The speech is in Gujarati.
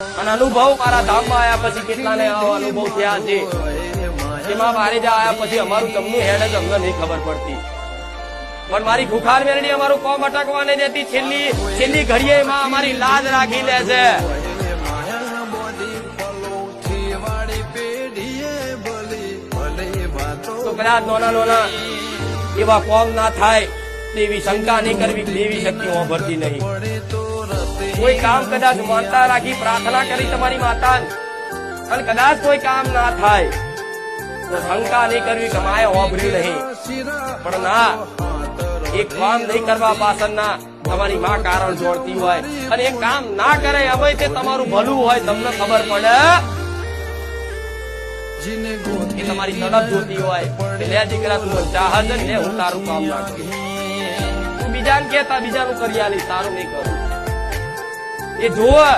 અને અનુભવ મારા ધામમાં આવ્યા પછી કેટલાને આવો અનુભવ થયા છે એમાં મારે જ્યાં આવ્યા પછી અમારું તમને હેડ જ અમને નહીં ખબર પડતી, પણ મારી ખુખાર મેરડી અમારું કોમ અટકવા નહીં દેતી. છેલ્લી ઘડીએ એમાં અમારી લાજ રાખી લે છે. તો કદાચ નાના એવા કોમ ના થાય તેવી શંકા નહીં કરવી, દેવી શક્તિ ભરતી નહીં. કોઈ કામ કદાચ માનતા રાખી પ્રાર્થના કરી તમારી માતા અને કદાચ કોઈ કામ ના થાય તો શંકા નહીં કરવી કે માએ હોભર્યું નહીં. પણ ના, એક કામ નહીં કરવા પાછળના તમારી માં કારણ જોડતી હોય અને એ કામ ના કરે હવે તે તમારું ભલું હોય, તમને ખબર પડે એ તમારી તડપ જોતી હોય કે લે દીકરા તું ચાહ જ લે, હું તારું કામ ના કરું. તું બીજાને કેતા બીજાનું કરી આલી, તારું નહીં કરું. એ જોવે